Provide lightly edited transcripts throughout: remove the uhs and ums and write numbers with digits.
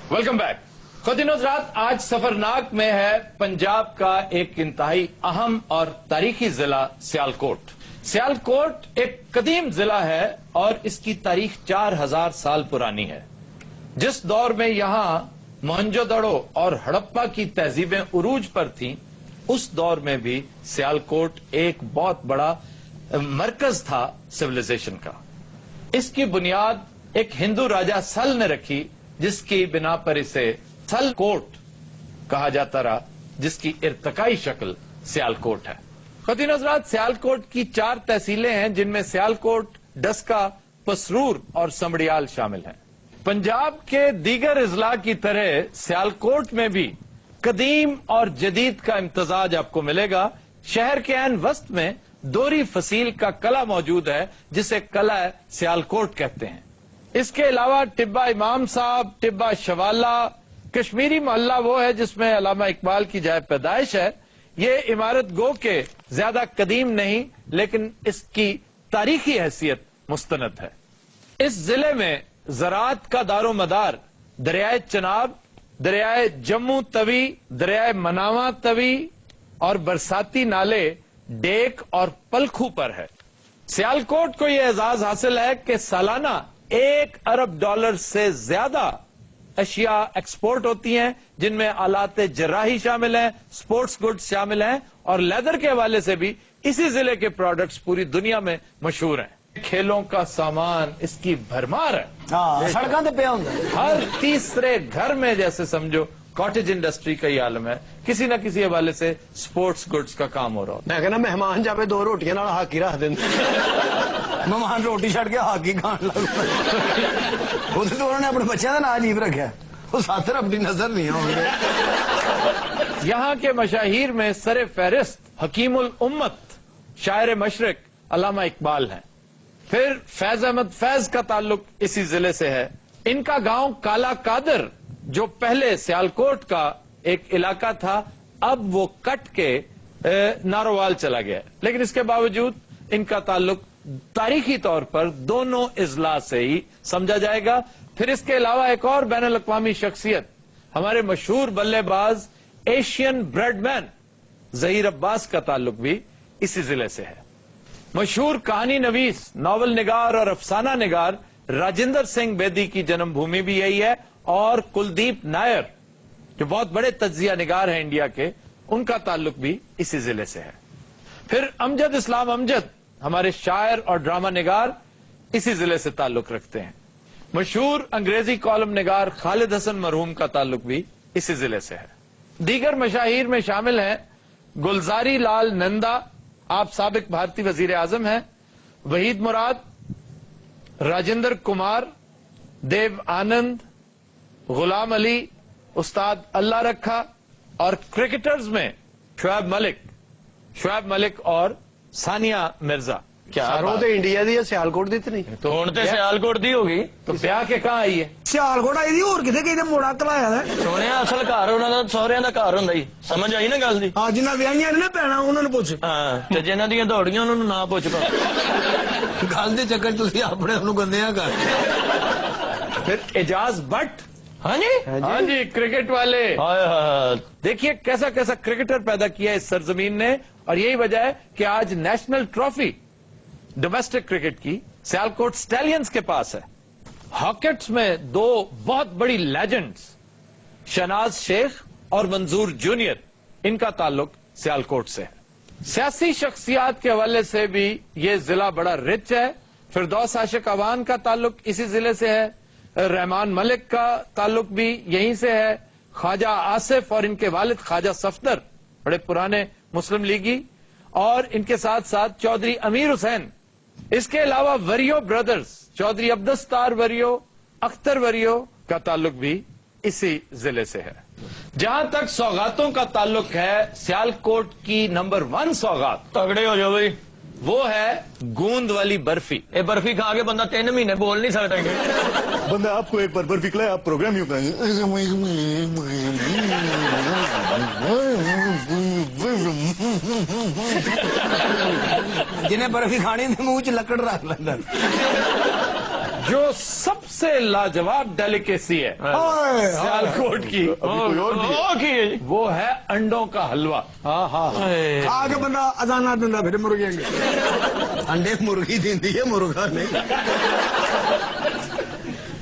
Welcome back. ख़ुदीन हज़रात, आज सफरनाक में है पंजाब का एक इंतहाई अहम और तारीखी जिला सियालकोट। सियालकोट एक कदीम जिला है और इसकी तारीख 4000 साल पुरानी है। जिस दौर में यहां मोहनजोदड़ो और हड़प्पा की तहजीबें उरूज पर थीं, उस दौर में भी सियालकोट एक बहुत बड़ा मरकज था सिविलाइजेशन का। इसकी बुनियाद एक हिंदू राजा सल ने रखी, जिसकी बिना पर इसे सलकोट कहा जाता रहा, जिसकी इर्तकाई शक्ल सियालकोट है। ख़ुदीन हज़रात, सियालकोट की 4 तहसीलें हैं, जिनमें सियालकोट, डस्का, पसरूर और समड़ियाल शामिल हैं। पंजाब के दीगर अजला की तरह सियालकोट में भी कदीम और जदीद का इम्तजाज आपको मिलेगा। शहर के ऐन वस्त में दोरी फसील का कला मौजूद है, जिसे कला सियालकोट कहते हैं। इसके अलावा टिब्बा इमाम साहब, टिब्बा शवाला, कश्मीरी मोहल्ला वो है जिसमें अल्लामा इकबाल की जाए पैदाइश है। ये इमारत गो के ज्यादा कदीम नहीं, लेकिन इसकी तारीखी हैसियत मुस्तनद है। इस जिले में ज़राअत का दारो मदार दरियाए चनाब, दरियाए जम्मू तवी, दरियाए मनावा तवी और बरसाती नाले डेक और पलखू पर है। सियालकोट को यह एजाज हासिल है कि सालाना $1 अरब से ज्यादा अशिया एक्सपोर्ट होती हैं, जिनमें आलात जर्राही शामिल हैं, स्पोर्ट्स गुड्स शामिल हैं और लेदर के हवाले से भी इसी जिले के प्रोडक्ट्स पूरी दुनिया में मशहूर हैं। खेलों का सामान इसकी भरमार है। सड़कों पे पिया होता है। हर तीसरे घर में जैसे समझो कॉटेज इंडस्ट्री का ही आलम है। किसी न किसी हवाले से स्पोर्ट्स गुड्स का काम हो रहा है। मैं कहना मेहमान जावे 2 रोटियां नाल हाकी रख देंगे। मेहमान रोटी छड़ के हाकी खान लग उन्होंने तो उन्होंने अपने बच्चों का नाम अजीब रखा, वो साथर अपनी नजर नहीं होंगे। यहाँ के मशाहीर में सरे फहरिस्त हकीमुल उम्मत शायर मशरक अल्लामा इकबाल हैं। फिर फैज अहमद फैज का ताल्लुक इसी जिले से है। इनका गांव काला कादर, जो पहले सियालकोट का एक इलाका था, अब वो कट के नारोवाल चला गया, लेकिन इसके बावजूद इनका ताल्लुक तारीखी तौर पर दोनों इजला से ही समझा जाएगा। फिर इसके अलावा एक और बैनुल अक़वामी शख्सियत, हमारे मशहूर बल्लेबाज एशियन ब्रेडमैन ज़हीर अब्बास का ताल्लुक भी इसी जिले से है। मशहूर कहानी नवीस, नावल निगार और अफसाना निगार राजेंद्र सिंह बेदी की जन्मभूमि भी यही है, और कुलदीप नायर जो बहुत बड़े तज्जिया निगार हैं इंडिया के, उनका ताल्लुक भी इसी जिले से है। फिर अमजद इस्लाम अमजद, हमारे शायर और ड्रामा निगार, इसी जिले से ताल्लुक रखते हैं। मशहूर अंग्रेजी कॉलम निगार खालिद हसन मरहूम का ताल्लुक भी इसी जिले से है। दीगर मशाहीर में शामिल हैं गुलजारी लाल नंदा, आप साबिक भारतीय वजीर आजम हैं, वहीद मुराद, राजेंद्र कुमार, देव आनंद, गुलाम अली, उस्ताद अल्लाह रखा, और क्रिकेटर्स में शुएब मलिक और सानिया मिर्जा। क्या तो इंडिया दी सियालकोट दी नहीं तो हुण ते सियालकोट दी होगी, तो ब्याह के कहाँ आई है? सियालकोट आई दी, और किथे किथे मोड़ा कलाया है। सोने असल घर ਉਹਨਾਂ ਦਾ ਸਹੁਰਿਆਂ ਦਾ ਘਰ ਹੁੰਦਾ ਹੀ, ਸਮਝ ਆਈ ਨਾ ਗੱਲ ਦੀ। ਹਾਂ, ਜਿਨ੍ਹਾਂ ਵਿਆਹੀਆਂ ਨੇ ਨਾ ਪੈਣਾ ਉਹਨਾਂ ਨੂੰ ਪੁੱਛ। ਹਾਂ, ਤੇ ਜਿਨ੍ਹਾਂ ਦੀਆਂ ਦੌੜੀਆਂ ਉਹਨਾਂ ਨੂੰ ਨਾ ਪੁੱਛ ਪਾ। ਗੱਲ ਦੇ ਚੱਕਰ ਤੁਸੀਂ ਆਪਣੇ ਨੂੰ ਗੰਦਿਆਂ ਕਰ। फिर एजाज भट्ट, हाँ जी, हाँ जी, क्रिकेट वाले। हाय देखिए कैसा कैसा क्रिकेटर पैदा किया इस सरजमीन ने, और यही वजह है कि आज नेशनल ट्रॉफी डोमेस्टिक क्रिकेट की सियालकोट स्टैलियंस के पास है। हॉकेट्स में 2 बहुत बड़ी लेजेंड्स, शहनाज शेख और मंजूर जूनियर, इनका ताल्लुक सियालकोट से है। सियासी शख्सियात के हवाले से भी ये जिला बड़ा रिच है। फिरदौस आशिक अवान का ताल्लुक इसी जिले से है। रहमान मलिक का ताल्लुक भी यहीं से है। ख्वाजा आसिफ और इनके वालिद ख्वाजा सफदर बड़े पुराने मुस्लिम लीगी, और इनके साथ साथ चौधरी अमीर हुसैन। इसके अलावा वरियो ब्रदर्स, चौधरी अब्दस्तार वरियो, अख्तर वरियो का ताल्लुक भी इसी जिले से है। जहां तक सौगातों का ताल्लुक है, सियालकोट की नंबर 1 सौगात, तगड़े हो जाओ भाई, वो है गूंद वाली बर्फी। ये बर्फी खा के बंदा 3 महीने बोल नहीं सकता। बंदा आपको एक बार बर्फी खिलाए, आप प्रोग्राम यूं करेंगे। जिन्हें बर्फी खानी थी मुंह च लकड़ रख लेंदा। जो सबसे लाजवाब डेलिकेसी है सियालकोट की वो है अंडों का हलवा। हाँ हाँ खा के बंदा अजाना दिंदा फिर मुर्गे अंडे मुर्गी दिंदी है मुर्गा नहीं।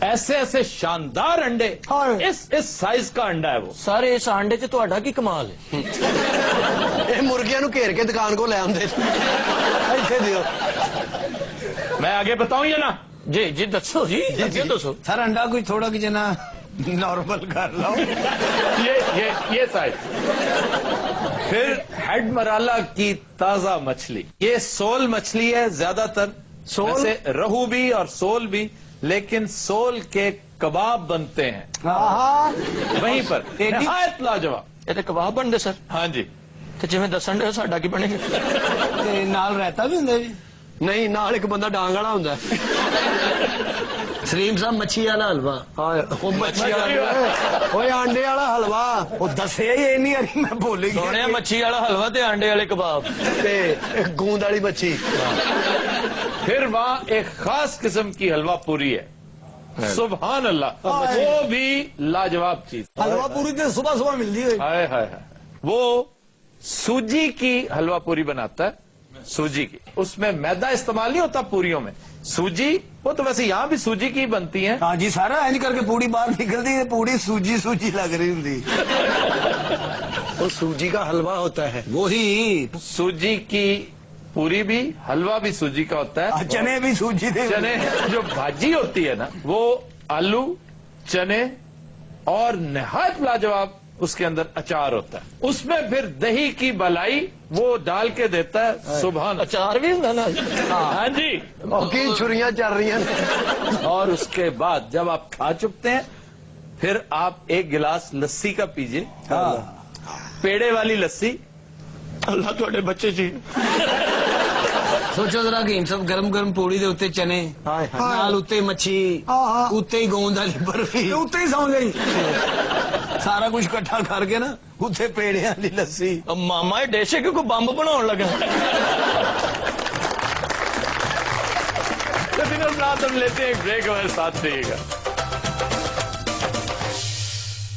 ऐसे ऐसे शानदार अंडे, इस साइज का अंडा है वो। ਸਾਰੇ ਇਸ ਆਂਡੇ 'ਚ ਤੁਹਾਡਾ ਕੀ ਕਮਾਲ ਹੈ? ਇਹ ਮੁਰਗਿਆਂ ਨੂੰ ਘੇਰ ਕੇ ਦੁਕਾਨ ਕੋ ਲੈ ਆਉਂਦੇ ਇੱਥੇ ਦਿਓ। मैं आगे बताऊं या ना? ਜੀ ਜੀ ਦੱਸੋ ਜੀ ਅੱਗੇ ਦੱਸੋ। सर अंडा कोई थोड़ा कि जना नॉर्मल कर लो। ये साइज। फिर हेड मराला की ताजा मछली, ये सोल मछली है ज्यादातर। सोल? वैसे रहू भी और सोल भी, लेकिन सोल के कबाब बनते हैं वहीं पर, निहायत लाजवाब। ਇਹ ਤੇ ਕਬਾਬ ਬਣਦੇ ਸਰ। हाँ जी। ਤੇ ਜਿਵੇਂ ਦੱਸਣ ਦੇ ਸਾਡਾ ਕੀ ਬਣੇਗਾ? ਤੇ ਨਾਲ ਰਹਿਤਾ ਵੀ ਹੁੰਦਾ ਜੀ? ਨਹੀਂ ਨਾਲ ਇੱਕ ਬੰਦਾ ਡਾਂਗ ਵਾਲਾ ਹੁੰਦਾ। ਸਲੀਮ ਸਾਹਿਬ ਮੱਛੀ ਵਾਲਾ ਹਲਵਾ। ਉਹ ਮੱਛੀ ਵਾਲਾ ਓਏ ਆਂਡੇ ਵਾਲਾ ਹਲਵਾ ਉਹ ਦੱਸਿਆ ਹੀ ਇੰਨੀ ਵਾਰੀ ਮੈਂ ਭੁੱਲ ਗਿਆ। ਸੋਹਣਿਆ ਮੱਛੀ ਵਾਲਾ ਹਲਵਾ ਤੇ ਆਂਡੇ ਵਾਲੇ ਕਬਾਬ ਤੇ ਗੂੰਦ ਵਾਲੀ ਮੱਛੀ। फिर वहाँ एक खास किस्म की हलवा पूरी है, सुभान अल्लाह, वो भी लाजवाब चीज। हलवा पूरी तो सुबह सुबह मिलती है। हाय हाय हाय। वो सूजी की हलवा पूरी बनाता है, सूजी की। उसमें मैदा इस्तेमाल नहीं होता पूरियों में, सूजी। वो तो वैसे यहाँ भी सूजी की बनती है। हाँ जी सारा इंज करके पूरी बाहर निकलती है, पूरी सूजी सूजी लग रही होती। वो सूजी का हलवा होता है वही। सूजी की पूरी भी, हलवा भी सूजी का होता है। चने भी सूजी दे। चने जो भाजी होती है ना, वो आलू, चने और निहायत लाजवाब उसके अंदर अचार होता है। उसमें फिर दही की मलाई वो डाल के देता है, सुभान। ਅਚਾਰ ਵੀ ਹੁੰਦਾ ਨਾ? हाँ जी। की छुरियां चल रही हैं। और उसके बाद जब आप खा चुकते हैं, फिर आप एक गिलास लस्सी का पीजिए, पेड़े वाली लस्सी। ਅੱਲਾ ਤੁਹਾਡੇ ਬੱਚੇ ਜੀ। सोचो जरा कि सब गरम गरम पूड़ी दे उत्ते चने नाल उत्ते मच्छी उत्ते ही गोंद वाली बर्फी उत्ते ही सौ गई। सारा कुछ इकट्ठा करके ना उत्ते पेड़े वाली लस्सी। ਮਾਮਾ ਇਹ ਡੇਸ਼ੇ ਕਿ ਕੋਈ ਬੰਬ ਬਣਾਉਣ ਲੱਗਾ? तो दिनों रात हम लेते हैं एक ब्रेक, हमारे साथ रहिएगा।